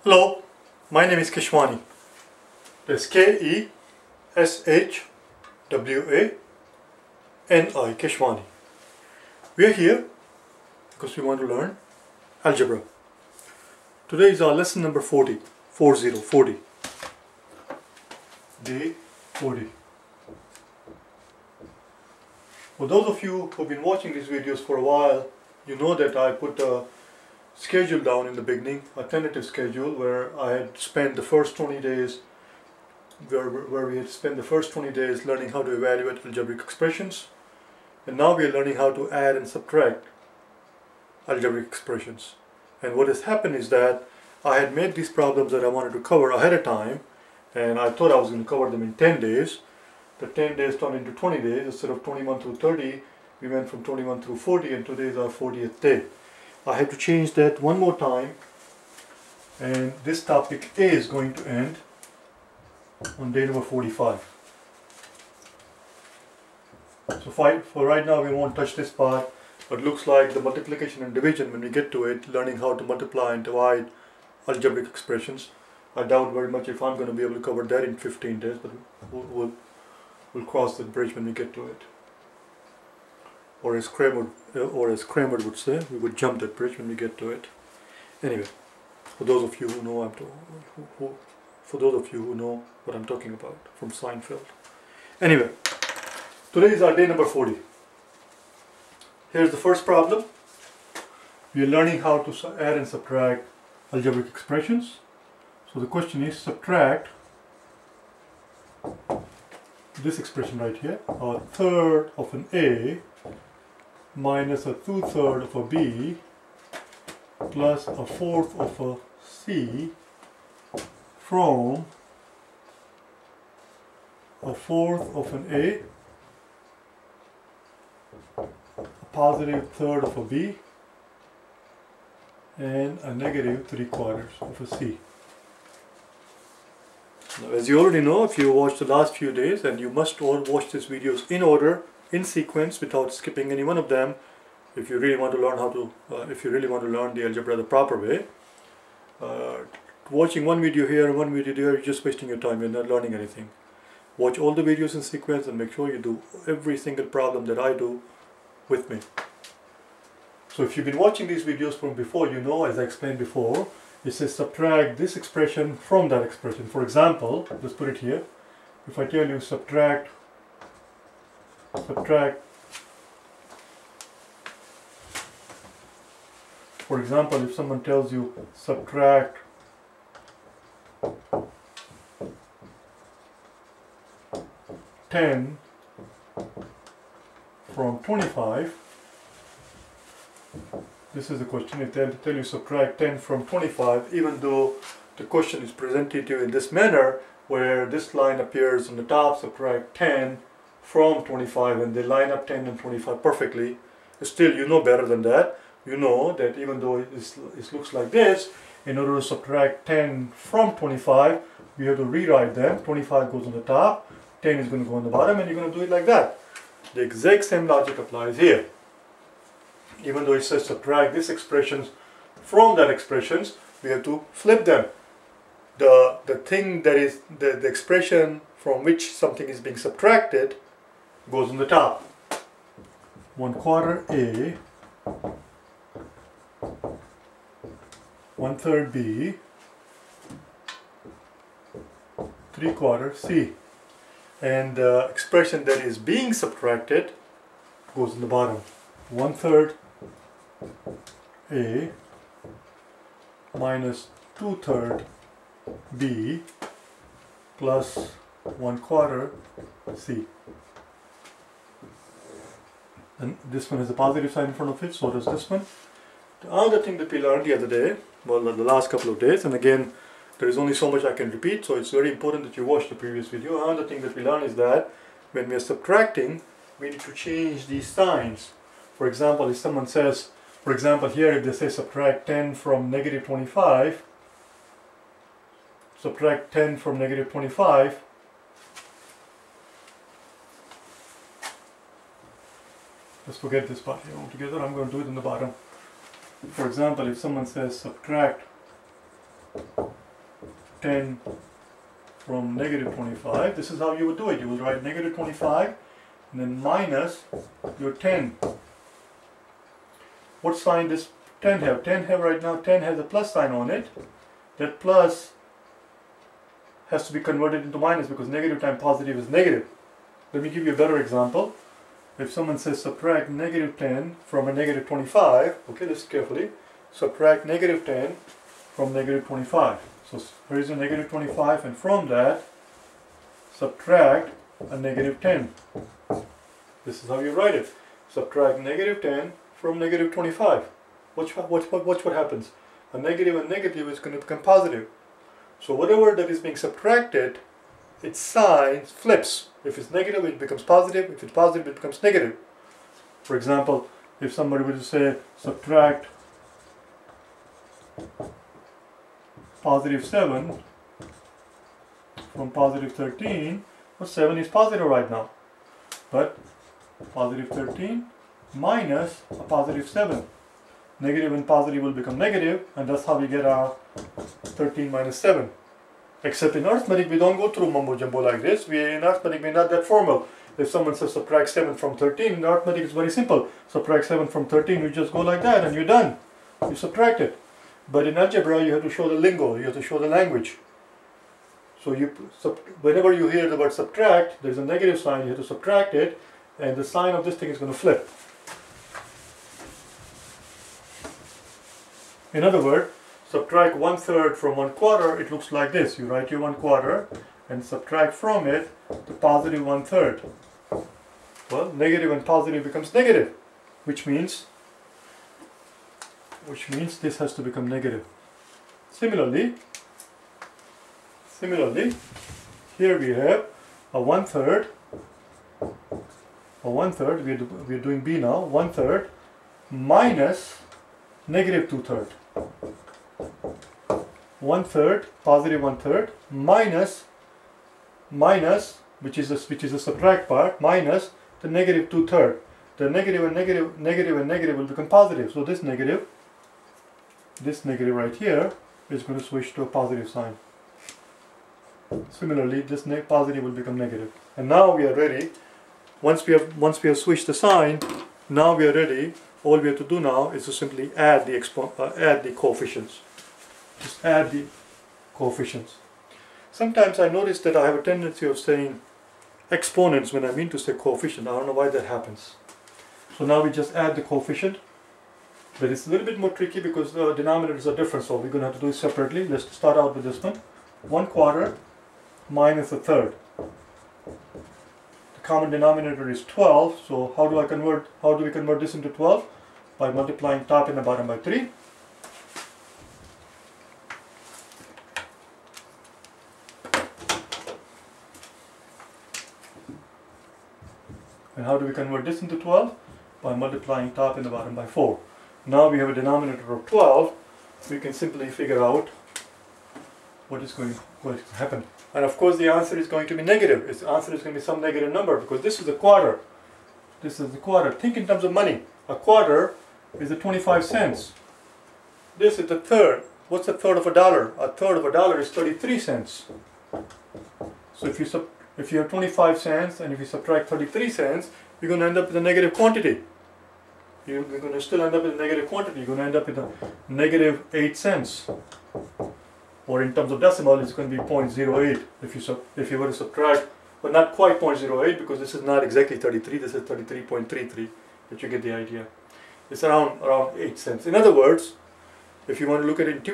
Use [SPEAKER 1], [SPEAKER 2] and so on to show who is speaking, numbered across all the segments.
[SPEAKER 1] Hello, my name is Keshwani. That's Keshwani, Keshwani. We are here because we want to learn algebra. Today is our lesson number 40. Day 40. For those of you who have been watching these videos for a while, you know that I put a schedule down in the beginning, a tentative schedule where I had spent the first 20 days where we had spent the first 20 days learning how to evaluate algebraic expressions, and now we are learning how to add and subtract algebraic expressions. And what has happened is that I had made these problems that I wanted to cover ahead of time, and I thought I was going to cover them in 10 days. The 10 days turned into 20 days. Instead of 21 through 30, we went from 21 through 40, and today is our 40th day. I have to change that one more time, and this topic is going to end on day number 45. So for right now we won't touch this part, but looks like the multiplication and division, when we get to it, learning how to multiply and divide algebraic expressions. I doubt very much if I'm going to be able to cover that in 15 days, but we'll cross that bridge when we get to it. Or as Kramer would say, we would jump that bridge when we get to it. Anyway, for those of you who know what I'm talking about from Seinfeld. Anyway, today is our day number 40. Here's the first problem. We are learning how to add and subtract algebraic expressions. So the question is, subtract this expression right here, a third of an A minus a 2/3 of a B plus a 1/4 of a C from a 1/4 of an A, a positive 1/3 of a B, and a negative 3/4 of a C. Now, as you already know, if you watched the last few days, and you must all watch these videos in order, in sequence, without skipping any one of them, if you really want to learn how to, learn the algebra the proper way. Watching one video here and one video there, you're just wasting your time. You're not learning anything. Watch all the videos in sequence and make sure you do every single problem that I do with me. So if you've been watching these videos from before, you know, as I explained before, it says subtract this expression from that expression. For example, let's put it here. If I tell you subtract, for example, if someone tells you subtract $10 from 25, this is the question. If they tell you subtract 10 from 25, even though the question is presented to you in this manner, where this line appears on the top, subtract 10 from 25, and they line up 10 and 25 perfectly, still you know better than that. You know that even though it looks like this, in order to subtract 10 from 25, we have to rewrite them. 25 goes on the top, 10 is going to go on the bottom, and you're going to do it like that. The exact same logic applies here. Even though it says subtract this expression from that expressions, we have to flip them. The thing that is the expression from which something is being subtracted goes on the top. 1/4 A, 1/3 B, 3/4 C, and the expression that is being subtracted goes on the bottom. 1/3 A minus 2/3 B plus 1/4 C. And this one has a positive sign in front of it, so does this one. The other thing that we learned the other day, well, the last couple of days, and again, there is only so much I can repeat, so it's very important that you watch the previous video. Another thing that we learned is that when we are subtracting, we need to change these signs. For example, if someone says, for example here, if they say subtract 10 from negative 25, subtract 10 from negative 25, let's forget this part here altogether, I'm going to do it in the bottom. For example, if someone says subtract 10 from negative 25. This is how you would do it. You will write negative 25 and then minus your 10. What sign does 10 have? 10 have right now, 10 has a plus sign on it. That plus has to be converted into minus because negative times positive is negative. Let me give you a better example. If someone says subtract negative 10 from a negative 25, okay, listen carefully, subtract negative 10 from negative 25. So here is a negative 25 and from that subtract a negative 10. This is how you write it. Subtract negative 10 from negative 25. Watch what happens. A negative and negative is going to become positive. So whatever that is being subtracted, its sign flips. If it's negative, it becomes positive. If it's positive, it becomes negative. For example, if somebody were to say subtract positive 7 from positive 13, well, 7 is positive right now. But positive 13 minus a positive 7. Negative and positive will become negative, and that's how we get our 13 minus 7. Except in arithmetic, we don't go through mumbo jumbo like this. In arithmetic, we're not that formal. If someone says subtract 7 from 13, in arithmetic it's very simple. Subtract 7 from 13, you just go like that and you're done. You subtract it. But in algebra, you have to show the lingo, you have to show the language. So whenever you hear the word subtract, there's a negative sign, you have to subtract it, and the sign of this thing is going to flip. In other words, subtract 1/3 from 1/4, it looks like this. You write your 1/4 and subtract from it the positive 1/3. Well, negative and positive becomes negative, which means this has to become negative. Similarly, here we have a 1/3. A 1/3, we are doing B now, 1/3 minus negative 2/3. 1/3, positive 1/3, minus, which is the subtract part, minus the negative 2/3. The negative and negative will become positive. So this negative right here is going to switch to a positive sign. Similarly, this positive will become negative. And now we are ready. Once we have switched the sign, now we are ready. All we have to do now is to simply add the coefficients. Just add the coefficients. Sometimes I notice that I have a tendency of saying exponents when I mean to say coefficient. I don't know why that happens. So now we just add the coefficient. But it's a little bit more tricky because the denominators are different, so we're going to have to do it separately. Let's start out with this one. 1/4 minus 1/3. The common denominator is 12, so how do we convert this into 12? By multiplying top and the bottom by 3. And how do we convert this into 12? By multiplying top and the bottom by 4. Now we have a denominator of 12. We can simply figure out what is going to happen. And of course the answer is going to be negative. The answer is going to be some negative number because this is a quarter. This is a quarter. Think in terms of money. A quarter is 25 cents. This is a third. What's a third of a dollar? A third of a dollar is 33 cents. So if you have 25 cents and if you subtract 33 cents, you're going to end up with a negative quantity. You're going to still end up with a negative quantity. You're going to end up with a negative 8 cents. Or in terms of decimal, it's going to be 0.08 if you were to subtract, but not quite 0.08 because this is not exactly 33, this is 33.33, but you get the idea. It's around 8 cents. In other words, if you want to look at it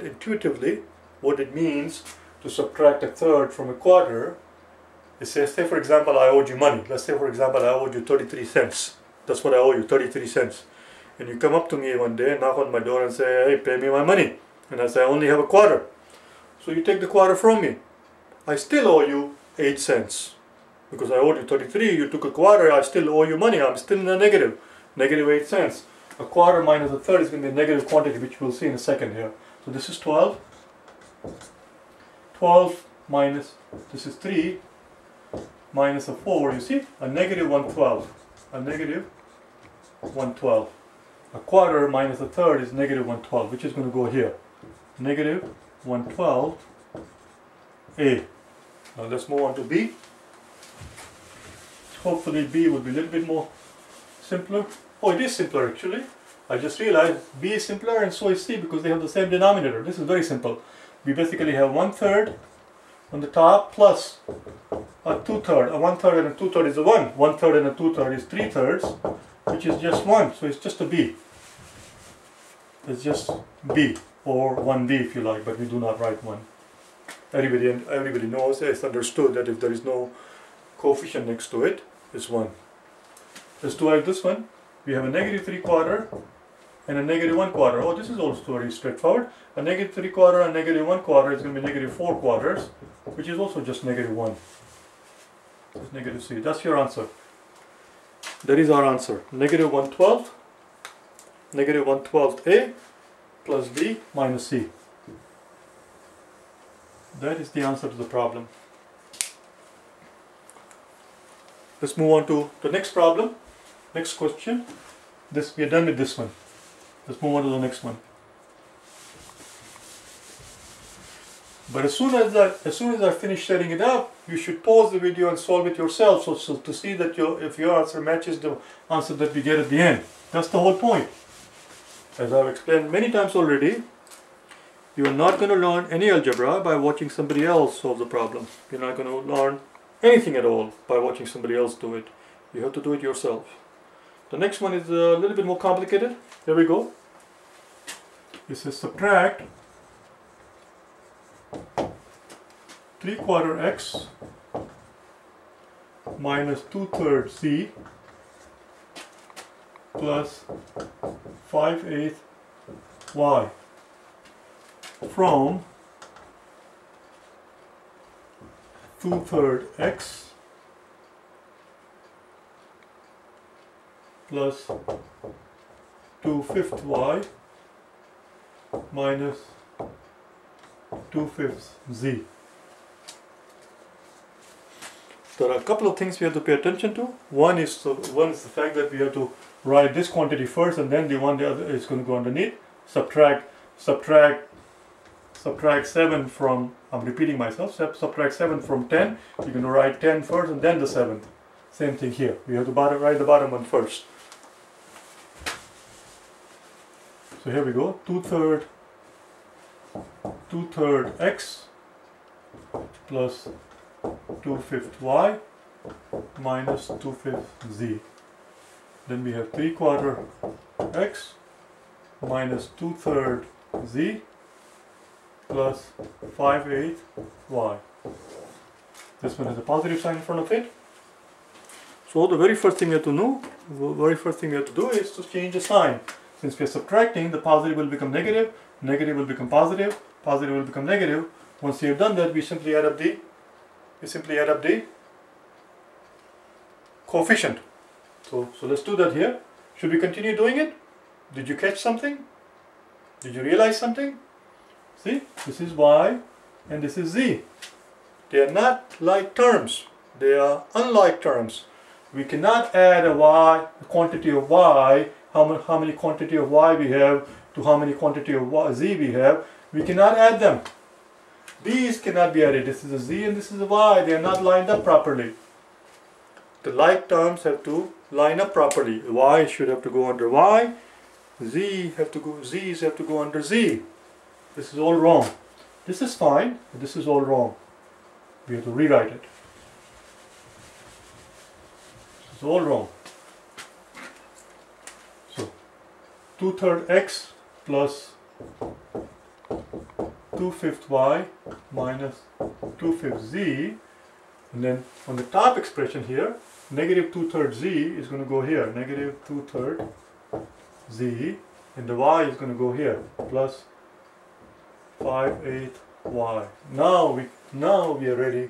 [SPEAKER 1] intuitively, what it means to subtract a third from a quarter is say for example I owed you money. Let's say for example I owed you 33 cents. That's what I owe you, 33 cents. And you come up to me one day, knock on my door and say, hey, pay me my money. And I say, I only have a quarter. So you take the quarter from me. I still owe you 8 cents. Because I owed you 33, you took a quarter, I still owe you money. I'm still in the negative. Negative 8 cents. A quarter minus a third is going to be a negative quantity, which we'll see in a second here. So this is 12. 12 minus, this is 3, minus a 4, you see? A negative 112. A negative 112. A quarter minus a third is negative 112, which is going to go here. Negative 1/12 A. Now let's move on to B. Hopefully B will be a little bit more simpler. Oh, it is simpler actually. I just realized B is simpler and so is C because they have the same denominator. This is very simple. We basically have 1/3 on the top plus a 2/3. A 1/3 and a 2/3 is a 1. 1/3 and a 2/3 is 3/3, which is just 1. So it's just a B. It's just B, or 1B if you like, but we do not write 1. Everybody knows, it's understood that if there is no coefficient next to it, it's 1. Let's do this one. We have a -3/4 and a -1/4. Oh, this is also very straightforward. A -3/4 and -1/4 is going to be -4/4, which is also just -1. It's -3. That's your answer. That is our answer. -1/12, -1/12 A plus B minus C. That is the answer to the problem. Let's move on to the next problem. Next question. We are done with this one. Let's move on to the next one. But as soon as I finish setting it up, you should pause the video and solve it yourself, so to see that if your answer matches the answer that we get at the end. That's the whole point. As I've explained many times already, you are not going to learn any algebra by watching somebody else solve the problem. You're not going to learn anything at all by watching somebody else do it. You have to do it yourself. The next one is a little bit more complicated. Here we go. It says subtract 3/4 x minus 2/3 z plus 5/8 y from 2/3 x plus 2/5 y minus 2/5 z. There are a couple of things we have to pay attention to. One is the fact that we have to write this quantity first, and then the other is going to go underneath. Subtract 7 from, I'm repeating myself, subtract 7 from 10. You're going to write 10 first and then the 7th. Same thing here. We have to write the bottom one first. So here we go. 2/3 x plus 2/5 y minus 2/5 z. Then we have 3/4 x minus 2/3 z plus 5/8 y. This one has a positive sign in front of it. So the very first thing we have to do is to change the sign. Since we are subtracting, the positive will become negative, negative will become positive, positive will become negative. Once we have done that, we simply add up the coefficient. So let's do that here. Should we continue doing it? Did you catch something? Did you realize something? See, this is y and this is z. They are not like terms. They are unlike terms. We cannot add a quantity of y, how many quantity of y we have to how many quantity of z we have. We cannot add them. These cannot be added. This is a z and this is a y. They are not lined up properly. The like terms have to line up properly. Y should have to go under y. Z's have to go under z. This is all wrong. This is fine, but this is all wrong. We have to rewrite it. This is all wrong. So 2/3 x plus 2/5 y minus 2/5 z, and then on the top expression here, negative 2/3 z is going to go here, negative 2/3 z, and the y is going to go here, plus 5/8 y. Now we are ready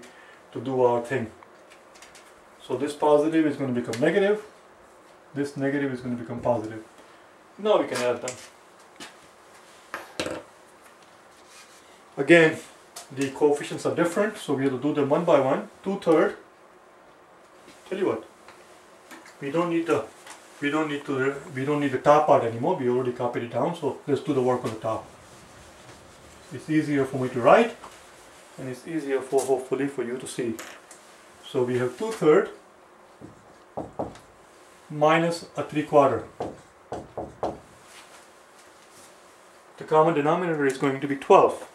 [SPEAKER 1] to do our thing. So this positive is going to become negative, this negative is going to become positive. Now we can add them. Again, the coefficients are different, so we have to do them one by one. 2/3. Tell you what, we don't need the top part anymore. We already copied it down, so let's do the work on the top. it's easier for me to write, and it's easier for hopefully for you to see. So we have 2/3 minus a 3/4. The common denominator is going to be 12.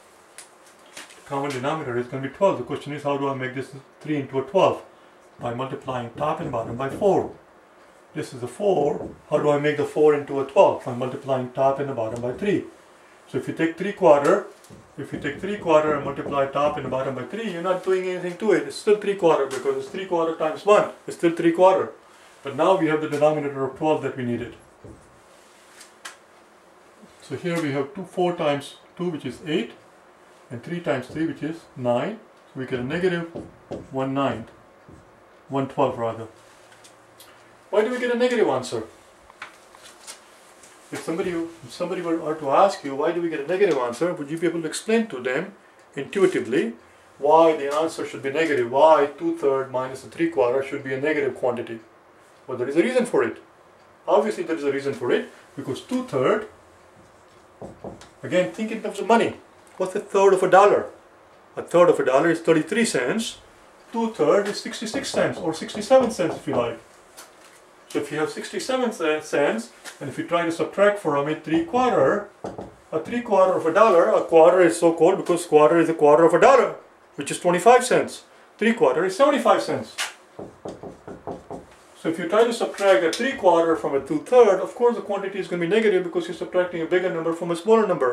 [SPEAKER 1] The common denominator is going to be 12. The question is, how do I make this 3 into a 12? By multiplying top and bottom by 4. This is a 4. How do I make the 4 into a 12? By multiplying top and the bottom by 3. So if you take 3/4, and multiply top and the bottom by 3, you're not doing anything to it. It's still 3/4 because it's 3/4 times 1. It's still 3/4. But now we have the denominator of 12 that we needed. So here we have 4 times 2, which is 8, and 3 times 3, which is 9. So we get a negative 112 rather. Why do we get a negative answer? If somebody were to ask you, why do we get a negative answer, would you be able to explain to them intuitively why the answer should be negative? Why 2/3 minus a 3/4 should be a negative quantity? Well, there is a reason for it. Obviously there is a reason for it, because 2/3, again, think in terms of money. What's a third of a dollar? A third of a dollar is 33 cents. 2/3 is 66 cents, or 67 cents if you like. So if you have 67 cents, and if you try to subtract from it 3/4, a 3/4 of a dollar, a quarter is so called because quarter is a quarter of a dollar, which is 25 cents. 3/4 is 75 cents. So if you try to subtract a 3/4 from a 2/3, of course the quantity is going to be negative because you're subtracting a bigger number from a smaller number.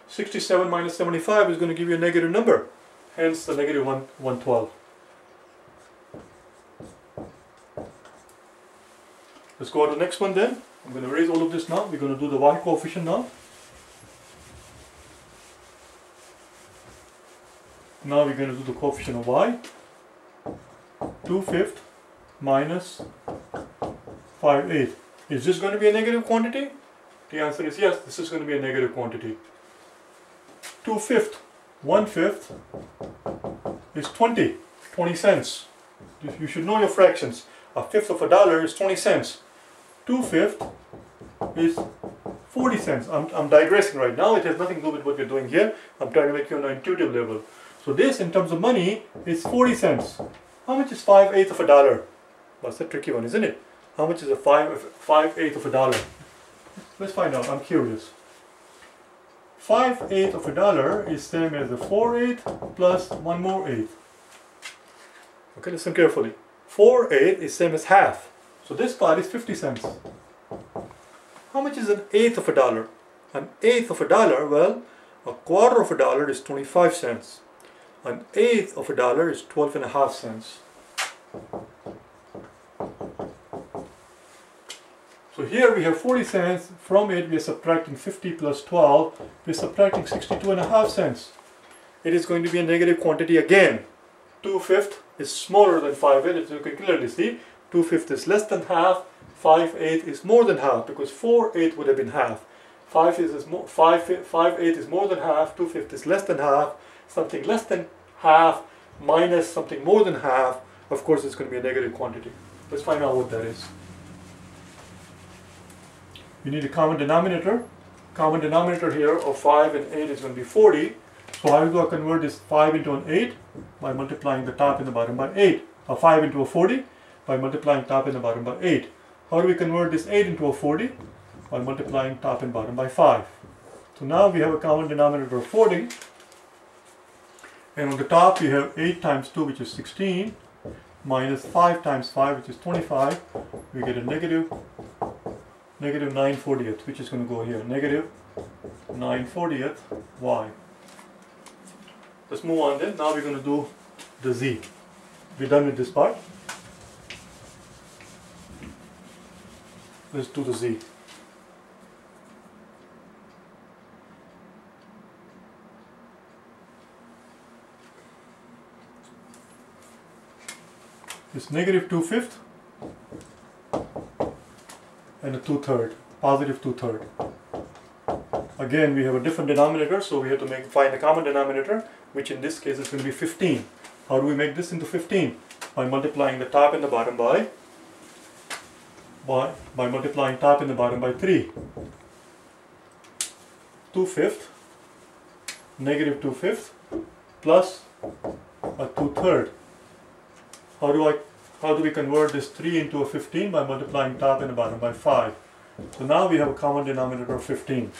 [SPEAKER 1] 67 minus 75 is going to give you a negative number. Hence the negative 112. Let's go on to the next one then. I'm going to erase all of this now. We're going to do the y coefficient now. Now we're going to do the coefficient of y. 2/5 minus 5/8. Is this going to be a negative quantity? The answer is yes, this is going to be a negative quantity. 2/5, 1/5 is 20 cents. You should know your fractions. A fifth of a dollar is 20 cents. 2/5 is 40 cents. I'm digressing right now. It has nothing to do with what we're doing here. I'm trying to make you on an intuitive level. So this, in terms of money, is 40 cents. How much is 5/8 of a dollar? That's a tricky one, isn't it? How much is a 5/8 of a dollar? Let's find out. I'm curious. 5/8 of a dollar is same as a 4/8 plus one more 8. Okay, listen carefully. 4/8 is same as half. So this part is 50 cents. How much is an eighth of a dollar? An eighth of a dollar, well, a quarter of a dollar is 25 cents. An eighth of a dollar is 12.5 cents. So here we have 40 cents. From it we are subtracting 50 plus 12. We are subtracting 62.5 cents. It is going to be a negative quantity again. 2/5 is smaller than 5/8, as you can clearly see. 2/5 is less than half. 5/8 is more than half, because 4/8 would have been half. 5/8 is more than half. 2/5 is less than half. Something less than half minus something more than half, of course it's going to be a negative quantity. Let's find out what that is. We need a common denominator. Common denominator here of 5 and 8 is going to be 40. So how do I convert this 5 into an 8? By multiplying the top and the bottom by 8. A 5 into a 40? By multiplying top and the bottom by 8. How do we convert this 8 into a 40? By multiplying top and bottom by 5. So now we have a common denominator of 40. And on the top we have 8 times 2, which is 16, minus 5 times 5, which is 25. We get a negative 9/40th, which is going to go here. Negative 9/40th y. Let's move on then. Now we're going to do the z. We're done with this part. Let's do the z. It's negative 2/5 and a 2/3, positive 2/3. Again, we have a different denominator, so we have to find a common denominator, which in this case is going to be 15. How do we make this into 15? By multiplying the top and the bottom by multiplying top and the bottom by 3. 2/5 negative 2/5 plus a 2/3. How do we convert this 3 into a 15? By multiplying top and bottom by 5. So now we have a common denominator of 15.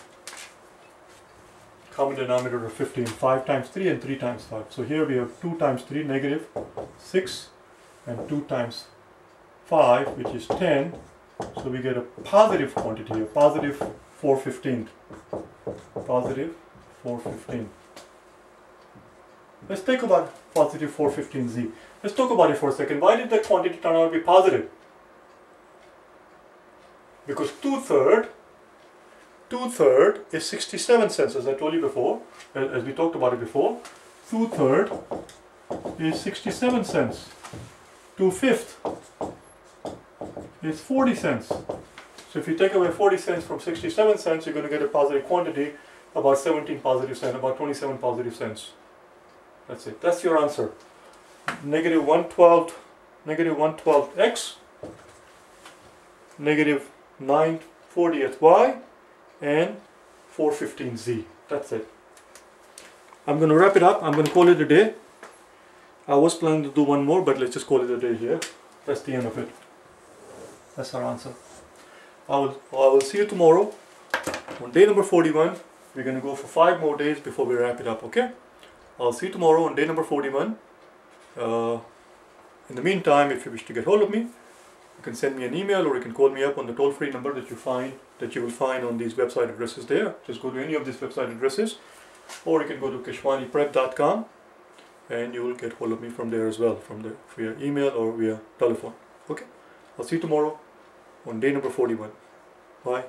[SPEAKER 1] Common denominator of 15. 5 times 3 and 3 times 5. So here we have 2 times 3, negative 6, and 2 times 5, which is 10. So we get a positive quantity here, positive 415. Positive 415. Let's think about positive 415z. Let's talk about it for a second. Why did that quantity turn out to be positive? Because 2/3 is 67 cents, as I told you before, as we talked about it before. 2/3 is 67 cents. 2/5 is 40 cents. So if you take away 40 cents from 67 cents, you're going to get a positive quantity, about 17 positive cents, about 27 positive cents. That's it. That's your answer. Negative 112x, negative 940y, and 415z. That's it. I'm going to wrap it up. I'm going to call it a day. I was planning to do one more, but let's just call it a day here. That's the end of it. That's our answer. I will see you tomorrow on day number 41. We're going to go for 5 more days before we wrap it up, okay? I'll see you tomorrow on day number 41. In the meantime, if you wish to get hold of me, you can send me an email or you can call me up on the toll-free number that you will find on these website addresses there. Just go to any of these website addresses, or you can go to kashwaniprep.com and you will get hold of me from there as well, via email or via telephone. Okay, I'll see you tomorrow on day number 41. Bye.